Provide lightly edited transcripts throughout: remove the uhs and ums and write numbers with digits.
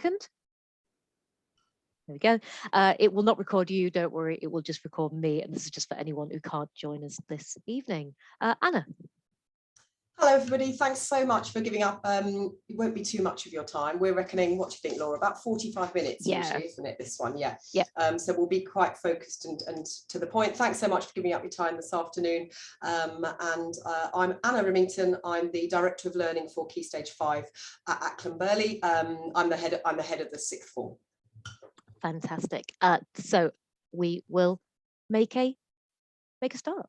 2nd. There we go. It will not record you, don't worry, it will just record me, and this is just for anyone who can't join us this evening. Anna. Hello everybody, thanks so much for giving up. It won't be too much of your time. We're reckoning, what do you think, Laura, about 45 minutes usually, isn't it, this one? Yeah. So we'll be quite focused and to the point. Thanks so much for giving up your time this afternoon. I'm Anna Remington. I'm the Director of Learning for Key Stage 5 at Acland Burghley. I'm the head of the 6th form. Fantastic. So we will make a start.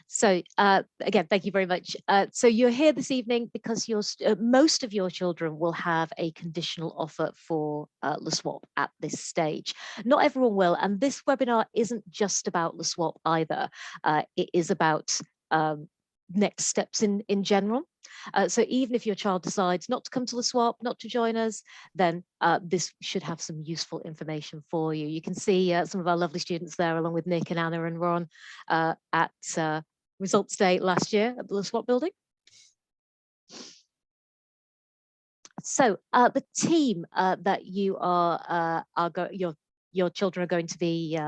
So again, thank you very much. So you're here this evening because most of your children will have a conditional offer for LaSWAP at this stage. Not everyone will, and this webinar isn't just about LaSWAP either. It is about next steps in general. So even if your child decides not to come to LaSWAP, not to join us, then this should have some useful information for you. You can see some of our lovely students there, along with Nick and Anna and Ron at Results Day last year at the LaSWAP building. So the team that you your children are going to be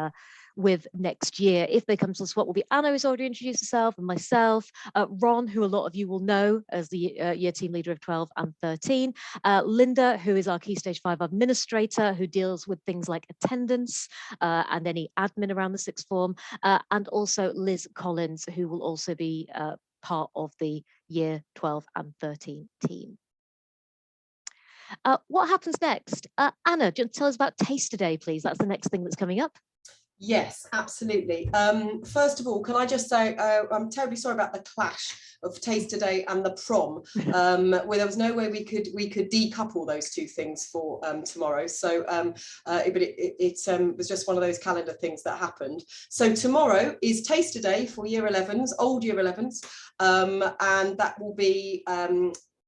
with next year, if they come to LaSWAP, will be Anna, who's already introduced herself, and myself, Ron, who a lot of you will know as the year team leader of 12 and 13, Linda, who is our Key Stage 5 administrator, who deals with things like attendance and any admin around the 6th form, and also Liz Collins, who will also be part of the year 12 and 13 team. What happens next? Anna, do you want to tell us about Taster Day, please? That's the next thing that's coming up. Yes, absolutely. First of all, can I just say I'm terribly sorry about the clash of Taster Day and the prom, where there was no way we could decouple those two things for tomorrow. So, but it was just one of those calendar things that happened. So tomorrow is Taster Day for Year 11s, old Year 11s, and that will be.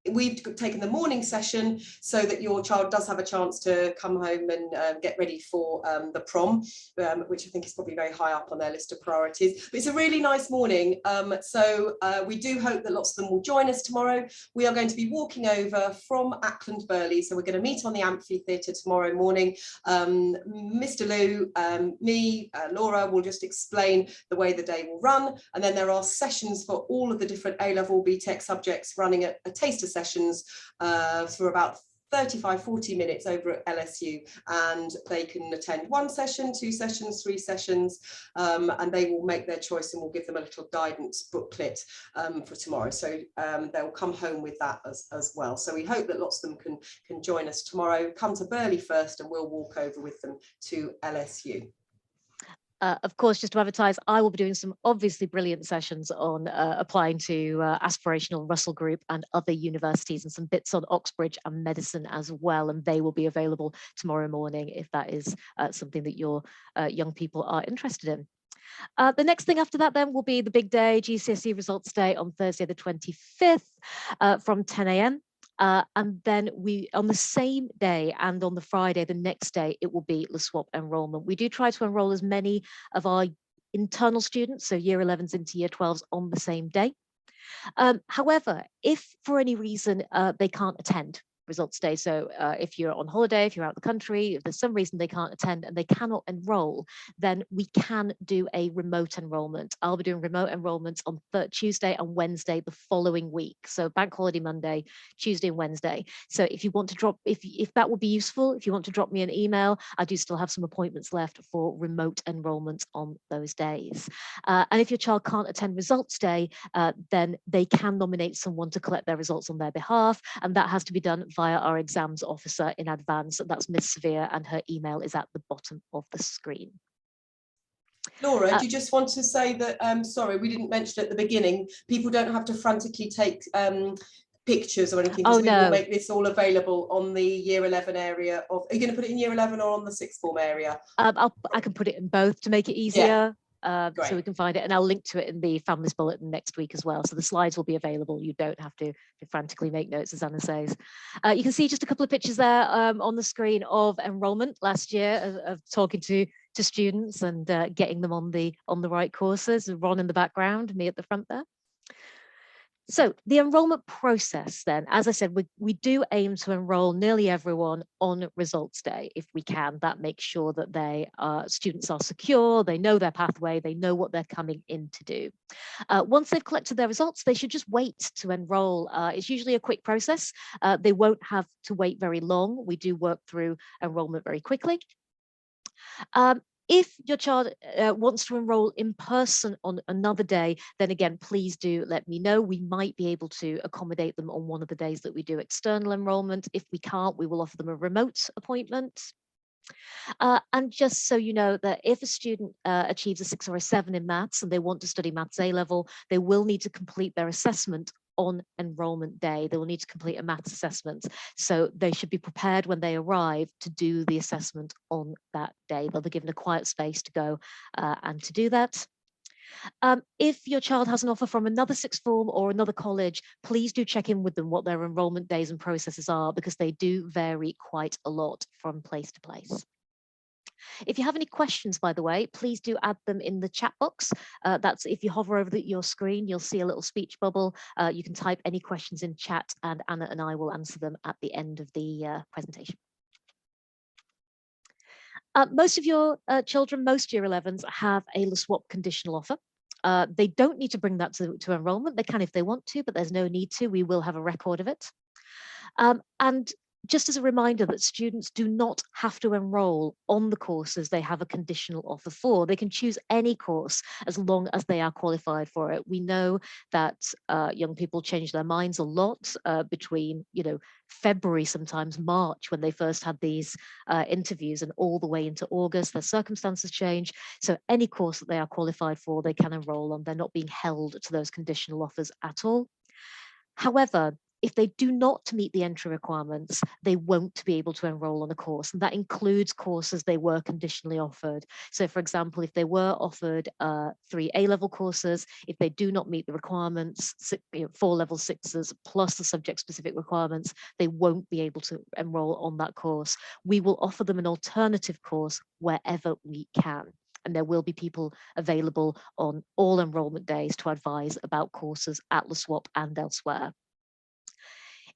We've taken the morning session so that your child does have a chance to come home and get ready for the prom, which I think is probably very high up on their list of priorities. But it's a really nice morning. So we do hope that lots of them will join us tomorrow. We are going to be walking over from Acland Burghley. So we're going to meet on the amphitheatre tomorrow morning. Mr. Lou, me, Laura will just explain the way the day will run. And then there are sessions for all of the different A-level BTEC subjects running a taster sessions for about 35-40 minutes over at LSU, and they can attend 1 session, 2 sessions, 3 sessions, and they will make their choice, and we'll give them a little guidance booklet for tomorrow. So they'll come home with that as well. So we hope that lots of them can join us tomorrow. Come to Burghley first, and we'll walk over with them to LSU. Of course, just to advertise, I will be doing some obviously brilliant sessions on applying to aspirational Russell Group and other universities, and some bits on Oxbridge and medicine as well, and they will be available tomorrow morning if that is something that your young people are interested in. The next thing after that then will be the big day, GCSE Results Day on Thursday the 25th from 10 a.m. And then on the same day and on the Friday, the next day, it will be LaSWAP enrolment. We do try to enroll as many of our internal students, so year 11s into year 12s, on the same day. However, if for any reason they can't attend Results Day, so if you're on holiday, if you're out of the country, if there's some reason they can't attend and they cannot enroll, then we can do a remote enrolment. I'll be doing remote enrolments on Tuesday and Wednesday the following week. So Bank Holiday Monday, Tuesday and Wednesday. So if you want to drop, if that would be useful, if you want to drop me an email, I do still have some appointments left for remote enrolments on those days. And if your child can't attend Results Day, then they can nominate someone to collect their results on their behalf, and that has to be done via our exams officer in advance. That's Miss Severe, and her email is at the bottom of the screen. Laura, do you just want to say that, sorry, we didn't mention at the beginning, people don't have to frantically take pictures or anything, because we will make this all available on the year 11 area of, are you going to put it in year 11 or on the 6th form area? I can put it in both to make it easier. So we can find it, and I'll link to it in the Families Bulletin next week as well. So the slides will be available. You don't have to frantically make notes, as Anna says. You can see just a couple of pictures there on the screen of enrolment last year, of talking to to students and getting them on the right courses. Ron in the background, me at the front there. So the enrolment process then, as I said, we do aim to enroll nearly everyone on results day if we can. That makes sure that students are secure, they know their pathway, they know what they're coming in to do. Once they've collected their results, they should just wait to enroll. It's usually a quick process. They won't have to wait very long. We do work through enrolment very quickly. If your child wants to enroll in person on another day, then again, please do let me know. We might be able to accommodate them on one of the days that we do external enrolment. If we can't, we will offer them a remote appointment. And just so you know that if a student achieves a 6 or a 7 in maths and they want to study maths A level, they will need to complete their assessment on enrolment day. They will need to complete a maths assessment. So they should be prepared when they arrive to do the assessment on that day. They'll be given a quiet space to go and to do that. If your child has an offer from another sixth form or another college, please do check in with them what their enrolment days and processes are, because they do vary quite a lot from place to place. If you have any questions, by the way, please do add them in the chat box. That's if you hover over your screen, you'll see a little speech bubble. You can type any questions in chat and Anna and I will answer them at the end of the presentation. Most of your children, most year 11s have a LaSWAP conditional offer. They don't need to bring that to enrolment. They can if they want to, but there's no need to. We will have a record of it. And just as a reminder that students do not have to enroll on the courses they have a conditional offer for. They can choose any course as long as they are qualified for it. We know that young people change their minds a lot between, February, sometimes March, when they first had these interviews, and all the way into August. Their circumstances change. So any course that they are qualified for, they can enroll on. They're not being held to those conditional offers at all. However, if they do not meet the entry requirements, they won't be able to enroll on a course, and that includes courses they were conditionally offered. So, for example, if they were offered 3 A-level courses, if they do not meet the requirements, 4 level 6s plus the subject-specific requirements, they won't be able to enroll on that course. We will offer them an alternative course wherever we can. And there will be people available on all enrolment days to advise about courses at LaSWAP and elsewhere.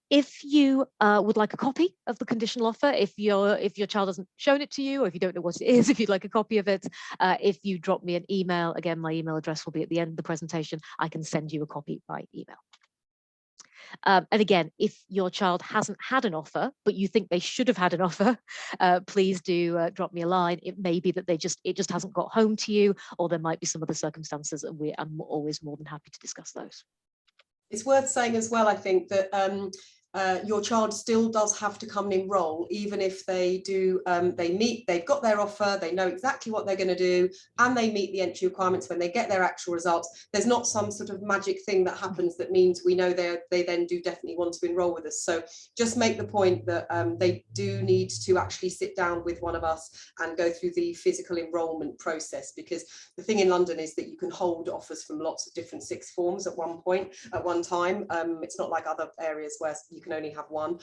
If you would like a copy of the conditional offer, if your child hasn't shown it to you, or if you don't know what it is, if you'd like a copy of it, if you drop me an email, again, my email address will be at the end of the presentation, I can send you a copy by email. And again, if your child hasn't had an offer, but you think they should have had an offer, please do drop me a line. It may be that it just hasn't got home to you, or there might be some other circumstances, and I'm always more than happy to discuss those. It's worth saying as well, I think, that your child still does have to come and enroll, even if they do, they've got their offer, they know exactly what they're going to do, and they meet the entry requirements when they get their actual results. There's not some sort of magic thing that happens that means we know they then do definitely want to enroll with us. So just make the point that they do need to actually sit down with one of us and go through the physical enrolment process, because the thing in London is that you can hold offers from lots of different sixth forms at one time. It's not like other areas where you can only have one.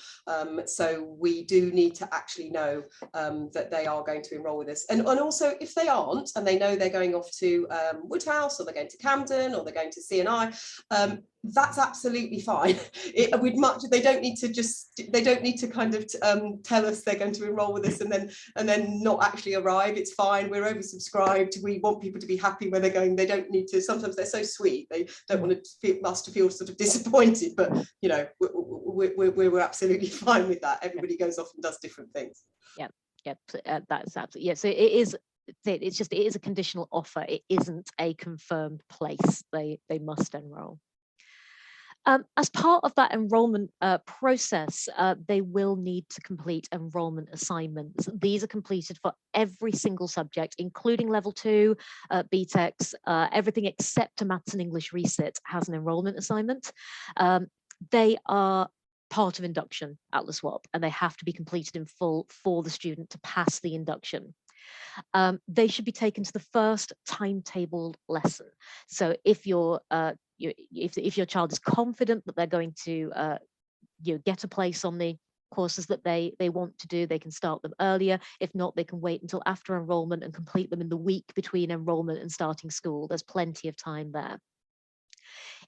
So we do need to actually know that they are going to enroll with us. And also, if they aren't, and they know they're going off to Woodhouse, or they're going to Camden, or they're going to CNI, that's absolutely fine. They don't need to kind of tell us they're going to enroll with us and then not actually arrive. It's fine. We're oversubscribed. We want people to be happy where they're going. They don't need to. Sometimes they're so sweet, they don't want us to feel sort of disappointed. But we're absolutely fine with that. Everybody goes off and does different things. Yeah, that's absolutely, yeah. So it is a conditional offer. It isn't a confirmed place. They must enroll. As part of that enrolment process, they will need to complete enrolment assignments. These are completed for every single subject, including level 2, BTECs, everything except a maths and English resit has an enrolment assignment. They are part of induction at LaSWAP, and they have to be completed in full for the student to pass the induction. They should be taken to the first timetabled lesson. So if your child is confident that they're going to get a place on the courses that they want to do, they can start them earlier. If not, they can wait until after enrolment and complete them in the week between enrolment and starting school. There's plenty of time there.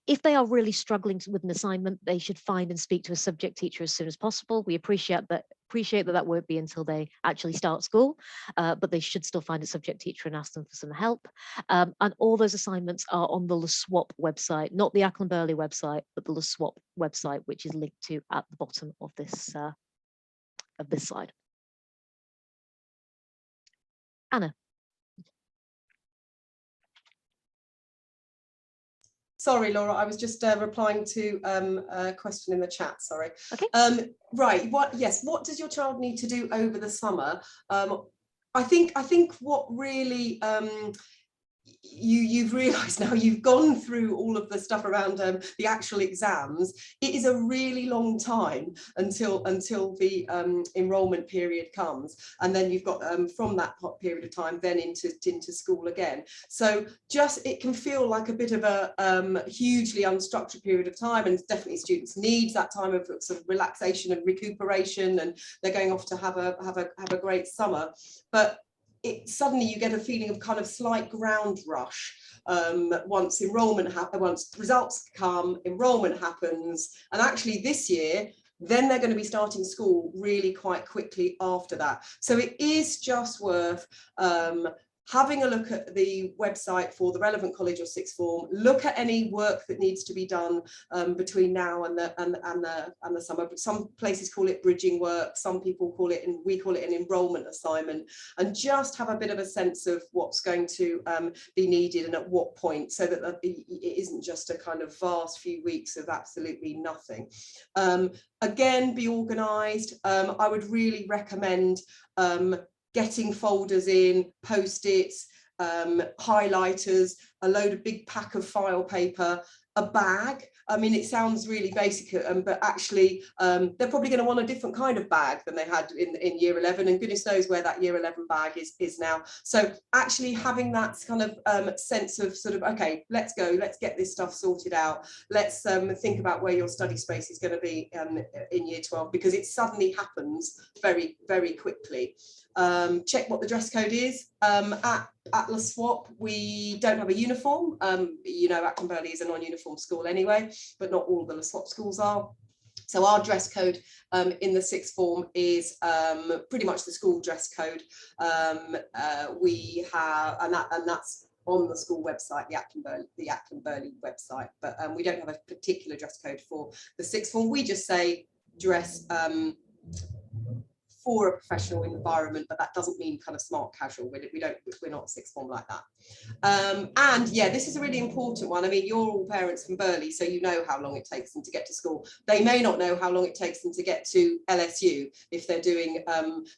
If they are really struggling with an assignment, they should find and speak to a subject teacher as soon as possible. We appreciate that won't be until they actually start school, but they should still find a subject teacher and ask them for some help. And all those assignments are on the LaSWAP website, not the Acland Burghley website, but the LaSWAP website, which is linked to at the bottom of this slide. Anna. Sorry, Laura, I was just replying to a question in the chat, sorry. Okay. Right, what does your child need to do over the summer? I think what really you've realized now, you've gone through all of the stuff around the actual exams. It is a really long time until the enrolment period comes, and then you've got from that period of time then into school again. So just, it can feel like a bit of a hugely unstructured period of time, and definitely students need that time of sort of relaxation and recuperation, and they're going off to have a great summer. But suddenly you get a feeling of kind of slight ground rush once results come, enrolment happens, and actually this year then they're going to be starting school really quite quickly after that. So it is just worth having a look at the website for the relevant college or sixth form. Look at any work that needs to be done between now and the summer. Some places call it bridging work, some people call it, and we call it an enrolment assignment, and just have a bit of a sense of what's going to be needed and at what point, so that it isn't just a kind of vast few weeks of absolutely nothing. Again, be organised. I would really recommend getting folders in, post-its, highlighters, a big pack of file paper, a bag. I mean, it sounds really basic, but actually they're probably going to want a different kind of bag than they had in year 11, and goodness knows where that year 11 bag is now. So actually having that kind of sense of sort of, okay, let's go, let's get this stuff sorted out. Let's think about where your study space is going to be in year 12, because it suddenly happens very, very quickly. Check what the dress code is. At LaSWAP, we don't have a uniform. You know, Acland Burghley is a non-uniform school anyway, but not all the LaSWAP schools are. So our dress code in the sixth form is pretty much the school dress code. We have, and that's on the school website, the Acland Burghley website, but we don't have a particular dress code for the sixth form. We just say dress for a professional environment, but that doesn't mean kind of smart casual. We're not sixth form like that. And yeah, this is a really important one. I mean, you're all parents from Burghley, so you know how long it takes them to get to school. They may not know how long it takes them to get to LSU if they're doing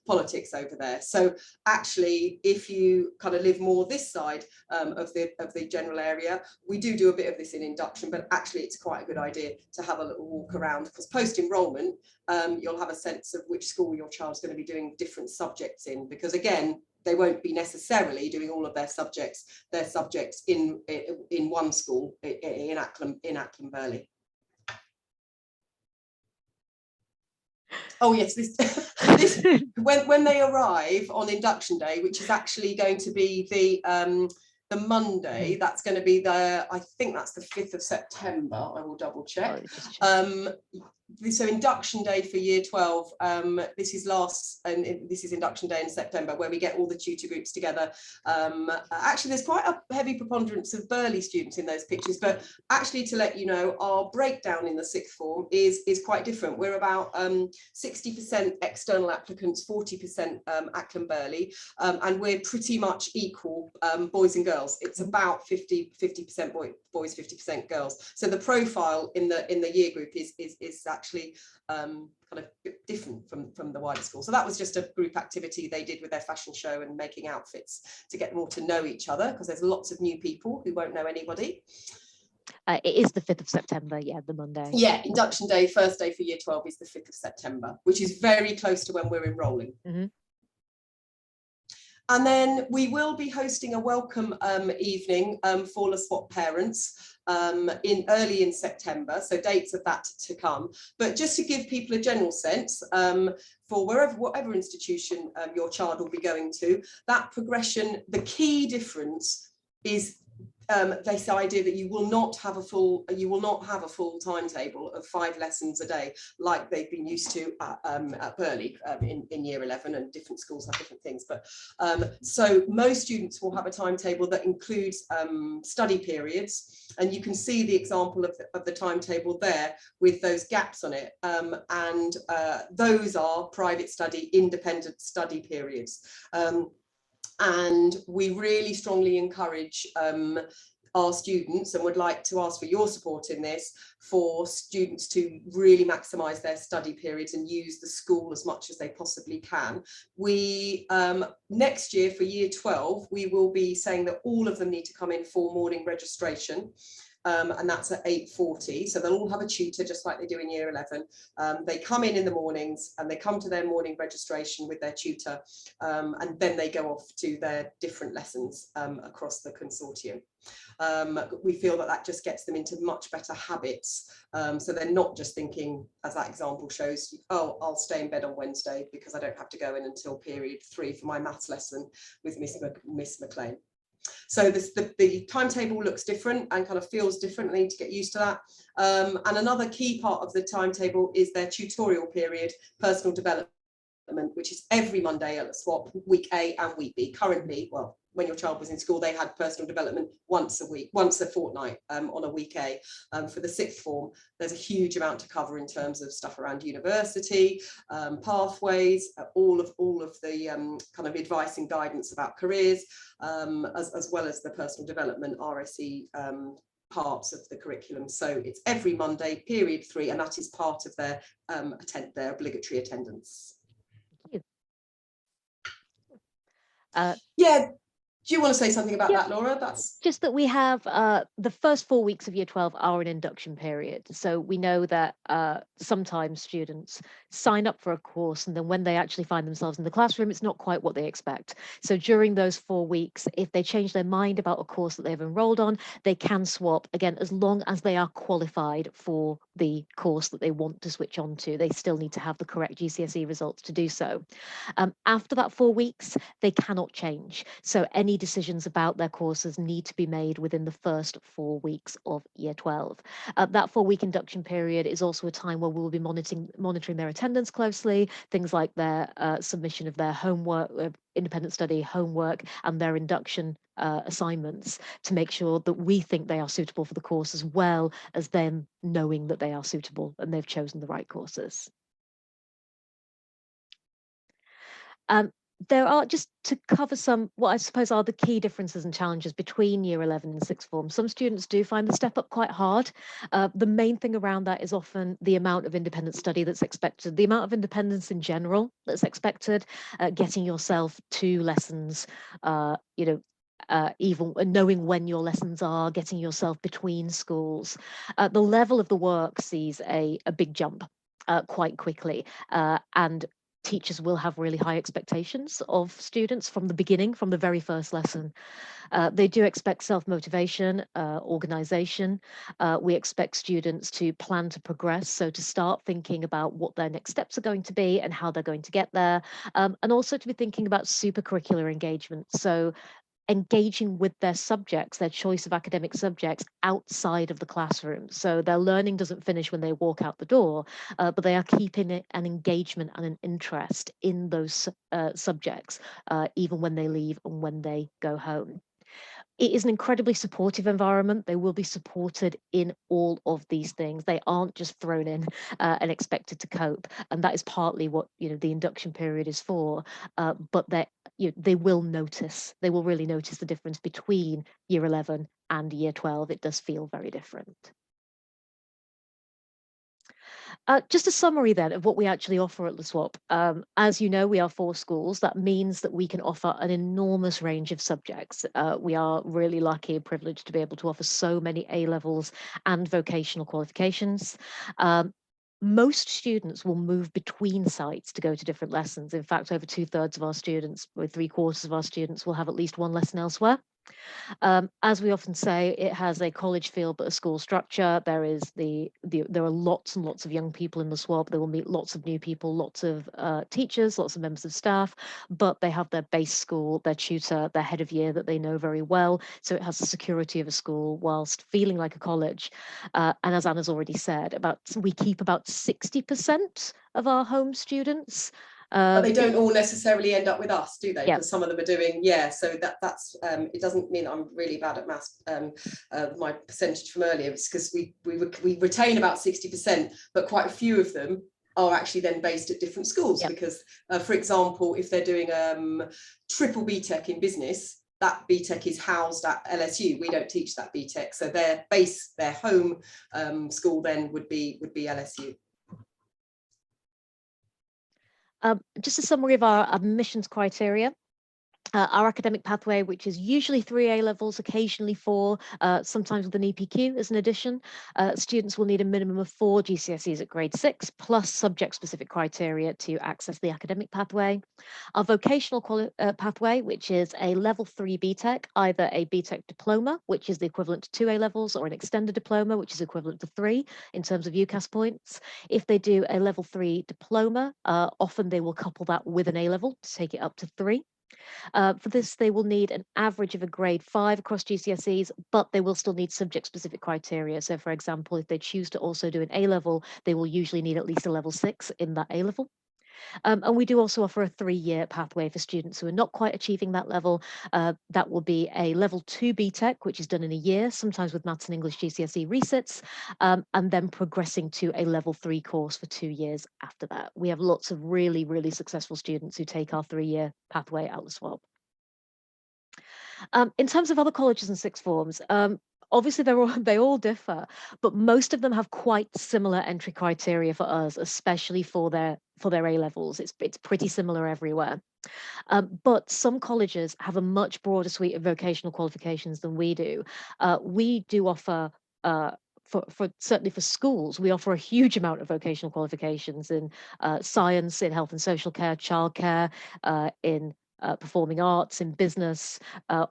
politics over there. So actually, if you kind of live more this side of the general area, we do a bit of this in induction, but actually it's quite a good idea to have a little walk around, because post-enrollment, you'll have a sense of which school your child's going to be doing different subjects in, because again, they won't be necessarily doing all of their subjects in one school in Acland Burghley. Oh yes, this when they arrive on induction day, which is actually going to be the Monday, that's going to be I think that's the 5th of September. I will double check. So induction day for year 12, this is induction day in September, where we get all the tutor groups together. Actually, there's quite a heavy preponderance of Burghley students in those pictures, but actually, to let you know, our breakdown in the sixth form is quite different. We're about 60% external applicants, 40% Acland Burghley, and we're pretty much equal boys and girls. It's about 50% boys, 50% girls. So the profile in the year group is actually kind of different from the wider school. So that was just a group activity they did with their fashion show and making outfits to get more to know each other, because there's lots of new people who won't know anybody. It is the 5th of September, yeah, the Monday. Yeah, induction day, first day for year 12 is the 5th of September, which is very close to when we're enrolling. Mm-hmm. And then we will be hosting a welcome evening for LaSWAP parents. early in September, so dates of that to come. But just to give people a general sense, for whatever institution your child will be going to, that progression, the key difference is this idea that you will not have a full timetable of 5 lessons a day like they've been used to at Burghley in year 11, and different schools have different things. But so most students will have a timetable that includes study periods, and you can see the example of the timetable there with those gaps on it, and those are private study, independent study periods. And we really strongly encourage our students, and would like to ask for your support in this, for students to really maximise their study periods and use the school as much as they possibly can. We next year for year 12, we will be saying that all of them need to come in for morning registration. And that's at 8:40, so they'll all have a tutor just like they do in year 11. They come in the mornings and they come to their morning registration with their tutor, and then they go off to their different lessons across the consortium. We feel that that just gets them into much better habits, so they're not just thinking, as that example shows, oh, I'll stay in bed on Wednesday because I don't have to go in until period 3 for my maths lesson with Miss McLean. So the timetable looks different and kind of feels differently, to get used to that. And another key part of the timetable is their tutorial period, personal development, which is every Monday at LaSWAP, week A and week B. Currently, well, when your child was in school, they had personal development once a fortnight on a week A. For the 6th form, there's a huge amount to cover in terms of stuff around university, pathways, all of the kind of advice and guidance about careers, as well as the personal development RSE parts of the curriculum. So it's every Monday, period 3, and that is part of their obligatory attendance. Yeah. Do you want to say something about that, Laura? That's just that we have the first 4 weeks of year 12 are an induction period. So we know that sometimes students sign up for a course, and then when they actually find themselves in the classroom, it's not quite what they expect. So during those 4 weeks, if they change their mind about a course that they've enrolled on, they can swap again, as long as they are qualified for the course that they want to switch on to. They still need to have the correct GCSE results to do so. After that 4 weeks, they cannot change. So any decisions about their courses need to be made within the first 4 weeks of year 12. That 4-week induction period is also a time where we'll be monitoring their attendance closely, things like their submission of their homework, independent study homework, and their induction assignments, to make sure that we think they are suitable for the course, as well as them knowing that they are suitable and they've chosen the right courses. There are, just to cover some, what I suppose are the key differences and challenges between year 11 and 6th form. Some students do find the step up quite hard. The main thing around that is often the amount of independent study that's expected, the amount of independence in general that's expected, getting yourself to lessons, even knowing when your lessons are, getting yourself between schools. The level of the work sees a big jump quite quickly, and teachers will have really high expectations of students from the beginning, from the very first lesson. They do expect self-motivation, organisation. We expect students to plan to progress, so to start thinking about what their next steps are going to be and how they're going to get there, and also to be thinking about supercurricular engagement. So engaging with their subjects, their choice of academic subjects, outside of the classroom. So their learning doesn't finish when they walk out the door, but they are keeping an engagement and an interest in those subjects, even when they leave and when they go home. It is an incredibly supportive environment. They will be supported in all of these things. They aren't just thrown in and expected to cope. And that is partly what the induction period is for. But they will notice. They will really notice the difference between year 11 and year 12. It does feel very different. Just a summary then of what we actually offer at LaSWAP. As you know, we are 4 schools. That means that we can offer an enormous range of subjects. We are really lucky and privileged to be able to offer so many A-levels and vocational qualifications. Most students will move between sites to go to different lessons. In fact, over 2/3 of our students, or 3/4 of our students, will have at least one lesson elsewhere. As we often say, it has a college feel but a school structure. There is there are lots and lots of young people in the SWAP. They will meet lots of new people, lots of teachers, lots of members of staff, but they have their base school, their tutor, their head of year that they know very well. So it has the security of a school whilst feeling like a college. And as Anna's already said, we keep about 60% of our home students. But they don't all necessarily end up with us, do they? Yeah. Because some of them are doing, yeah. So that's it doesn't mean I'm really bad at maths. My percentage from earlier is because we retain about 60%, but quite a few of them are actually then based at different schools. Yep. Because, for example, if they're doing triple BTEC in business, that BTEC is housed at LSU. We don't teach that BTEC, so their home school then would be LSU. Just a summary of our admissions criteria. Our academic pathway, which is usually 3 A-levels, occasionally 4, sometimes with an EPQ as an addition. Students will need a minimum of 4 GCSEs at grade 6, plus subject-specific criteria to access the academic pathway. Our vocational pathway, which is a level 3 BTEC, either a BTEC diploma, which is the equivalent to 2 A-levels, or an extended diploma, which is equivalent to 3 in terms of UCAS points. If they do a level 3 diploma, often they will couple that with an A-level to take it up to 3. For this, they will need an average of a grade 5 across GCSEs, but they will still need subject-specific criteria. So, for example, if they choose to also do an A-level, they will usually need at least a level 6 in that A-level. And we do also offer a 3-year pathway for students who are not quite achieving that level. That will be a level 2 BTEC, which is done in a year, sometimes with Maths and English GCSE resits, and then progressing to a level 3 course for 2 years after that. We have lots of really, really successful students who take our 3-year pathway at LaSWAP. In terms of other colleges and sixth forms, obviously they all differ, but most of them have quite similar entry criteria for us, especially for their A-levels. It's pretty similar everywhere. But some colleges have a much broader suite of vocational qualifications than we do. We do offer certainly for schools, we offer a huge amount of vocational qualifications in science, in health and social care, childcare, in performing arts, in business,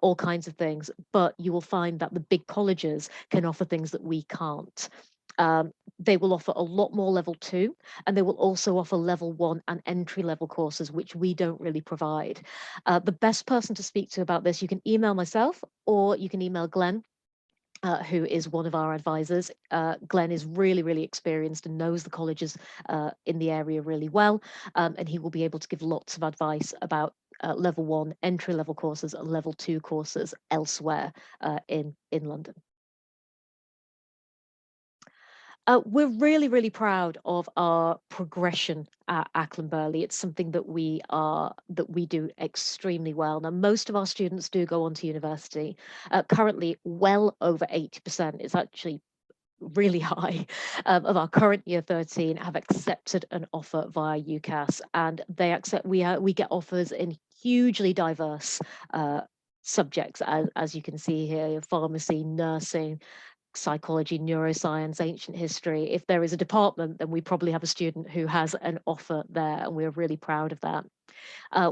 all kinds of things. But you will find that the big colleges can offer things that we can't. They will offer a lot more level 2, and they will also offer level 1 and entry level courses, which we don't really provide. The best person to speak to about this, you can email myself or you can email Glenn, who is one of our advisors. Glenn is really, really experienced and knows the colleges in the area really well, and he will be able to give lots of advice about level 1 entry level courses and level 2 courses elsewhere in London. We're really, really proud of our progression at Acland Burghley. It's something that we do extremely well. Now, most of our students do go on to university. Currently, well over 80%. It's actually really high of our current year 13 have accepted an offer via UCAS, and we get offers in hugely diverse subjects, as you can see here: pharmacy, nursing, psychology, neuroscience, ancient history. If there is a department, then we probably have a student who has an offer there, and we're really proud of that.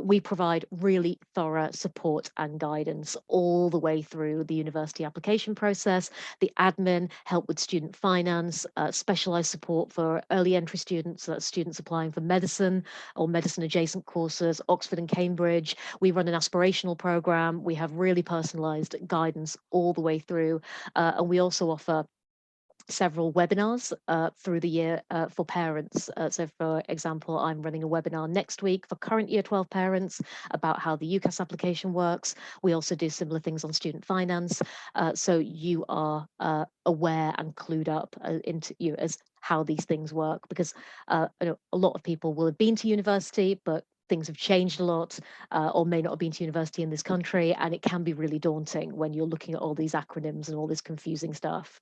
We provide really thorough support and guidance all the way through the university application process, the admin, help with student finance, specialised support for early entry students, so that's students applying for medicine or medicine adjacent courses, Oxford and Cambridge. We run an aspirational programme. We have really personalised guidance all the way through, and we also offer several webinars through the year for parents. So for example, I'm running a webinar next week for current year 12 parents about how the UCAS application works. We also do similar things on student finance. So you are aware and clued up as how these things work, because a lot of people will have been to university, but things have changed a lot, or may not have been to university in this country, and it can be really daunting when you're looking at all these acronyms and all this confusing stuff.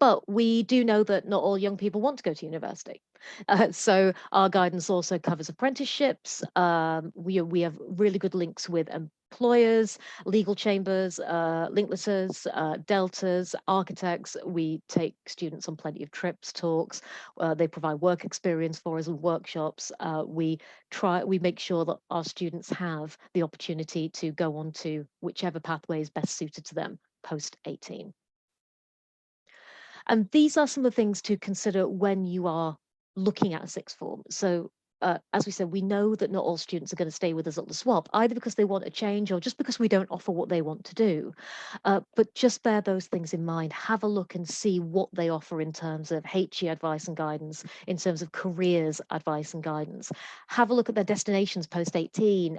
But we do know that not all young people want to go to university. So our guidance also covers apprenticeships. We have really good links with employers, legal chambers, linkletters, deltas, architects. We take students on plenty of trips, talks. They provide work experience for us and workshops. We make sure that our students have the opportunity to go on to whichever pathway is best suited to them post-18. And these are some of the things to consider when you are looking at a sixth form. So as we said, we know that not all students are going to stay with us at LaSWAP, either because they want a change or just because we don't offer what they want to do. But just bear those things in mind. Have a look and see what they offer in terms of HE advice and guidance, in terms of careers advice and guidance. Have a look at their destinations post-18,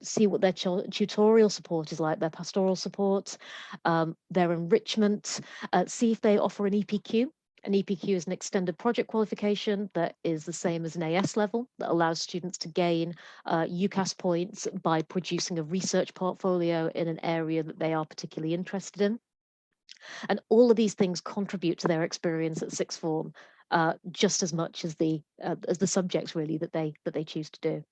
see what their tutorial support is like, their pastoral support, their enrichment, see if they offer an EPQ. An EPQ is an extended project qualification that is the same as an AS level, that allows students to gain UCAS points by producing a research portfolio in an area that they are particularly interested in. And all of these things contribute to their experience at sixth form just as much as the subjects really that they choose to do.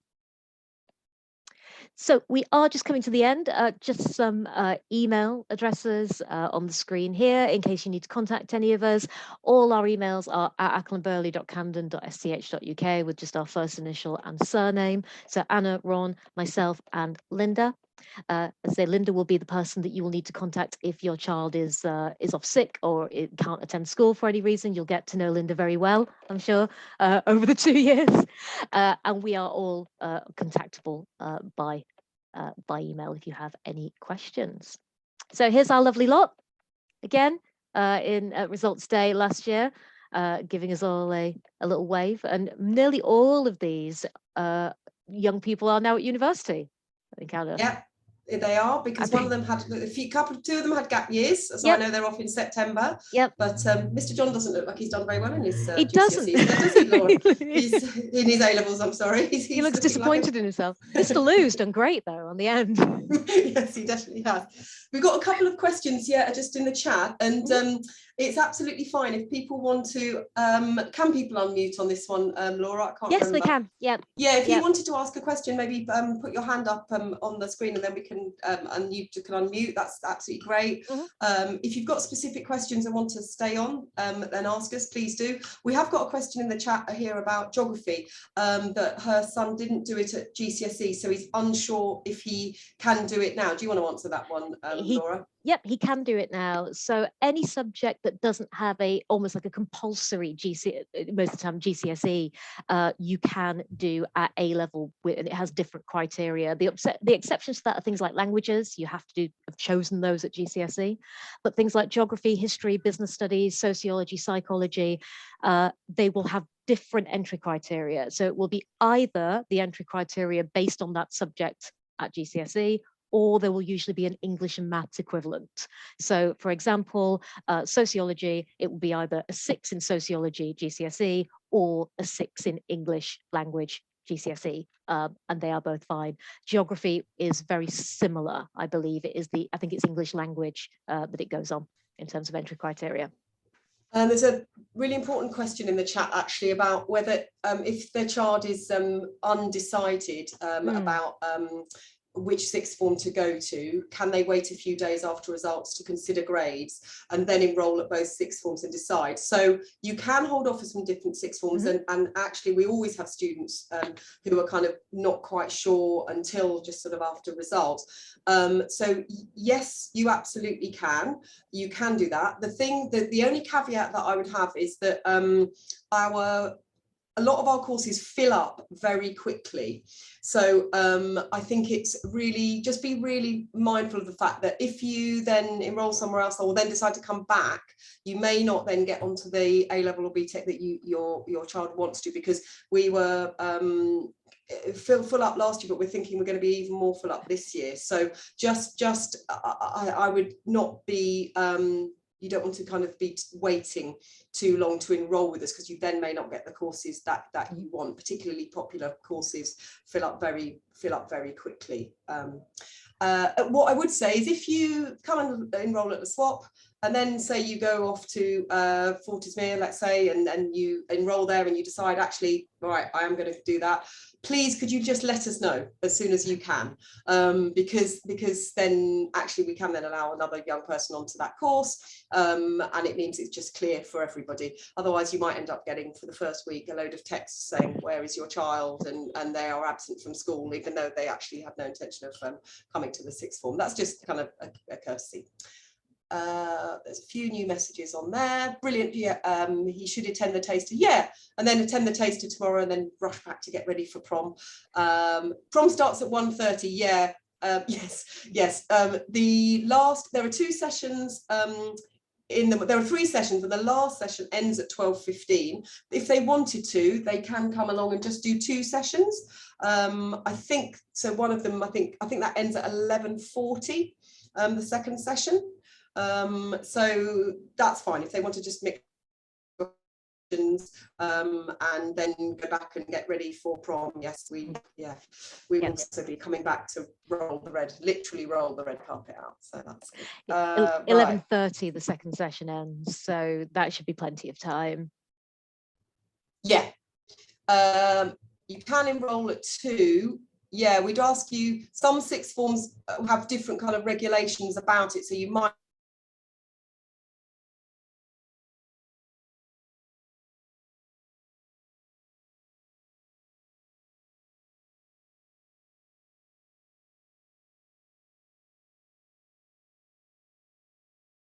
So we are just coming to the end. Just some email addresses on the screen here in case you need to contact any of us. All our emails are at aclandburghley.camden.sch.uk with just our first initial and surname. So Anna, Ron, myself, and Linda. As I say, Linda will be the person that you will need to contact if your child is off sick or it can't attend school for any reason. You'll get to know Linda very well, I'm sure, over the 2 years. And we are all contactable by email if you have any questions. So here's our lovely lot again in results day last year, giving us all a little wave. And nearly all of these young people are now at university. I think, Anna. Yeah, they are, because one of them had two of them had gap years, so I know they're off in September. But Mr. John doesn't look like he's done very well in his he doesn't. GCSEs, does he, Laura? He's in his A-levels, I'm sorry. He looks disappointed in himself. Mr. Lou's done great though on the end. Yes, he definitely has. We've got a couple of questions here just in the chat, and it's absolutely fine if people want to. Can people unmute on this one, Laura? I can't remember. They can. Yeah, if you wanted to ask a question, maybe put your hand up on the screen, and then we can unmute. That's absolutely great. If you've got specific questions and want to stay on, then ask us, please do. We have got a question in the chat here about geography, that her son didn't do it at GCSE, so he's unsure if he can do it now. Do you want to answer that one, Laura? Yep, he can do it now. So any subject that doesn't have almost like a compulsory most of the time GCSE, you can do at A level, and it has different criteria. The exceptions to that are things like languages. You have chosen those at GCSE, but things like geography, history, business studies, sociology, psychology, they will have different entry criteria. So it will be either the entry criteria based on that subject at GCSE, or there will usually be an English and maths equivalent. So for example, sociology, it will be either a 6 in sociology GCSE or a 6 in English language GCSE, and they are both fine. Geography is very similar, I believe. I think it's English language that it goes on in terms of entry criteria. There's a really important question in the chat actually about whether if their child is undecided about which sixth form to go to, can they wait a few days after results to consider grades and then enroll at both sixth forms and decide? So you can hold offers from different sixth forms, and actually we always have students who are kind of not quite sure until just sort of after results. So yes, you absolutely can. You can do that. The only caveat that I would have is that a lot of our courses fill up very quickly. So I think it's really, just be really mindful of the fact that if you then enroll somewhere else or then decide to come back, you may not then get onto the A-level or BTEC that your child wants to, because we were full up last year, but we're thinking we're going to be even more full up this year. So I would not be, you don't want to kind of be waiting too long to enroll with us, because you then may not get the courses that you want. Particularly popular courses fill up very quickly. What I would say is, if you come and enroll at LaSWAP, and then say you go off to Fortismere, let's say, and you enroll there and you decide, actually, right, I am going to do that. Please, could you just let us know as soon as you can, because then actually we can then allow another young person onto that course, and it means it's just clear for everybody. Otherwise, you might end up getting, for the first week, a load of texts saying, where is your child? And they are absent from school, even though they actually had no intention of coming to the sixth form. That's just kind of a courtesy. There's a few new messages on there. Brilliant. Yeah, he should attend the taster. Yeah, and then attend the taster tomorrow, and then rush back to get ready for prom. Prom starts at 1:30. Yeah. Yes. There are 2 sessions. There are 3 sessions, and the last session ends at 12:15. If they wanted to, they can come along and just do 2 sessions. I think so. One of them, I think that ends at 11:40. The second session. So that's fine if they want to just mix and then go back and get ready for prom. Yes, we will also be coming back to literally roll the red carpet out. So that's 11:30 the second session ends, so that should be plenty of time. Yeah, you can enroll at 2. Yeah, we'd ask you, some sixth forms have different kind of regulations about it, so you might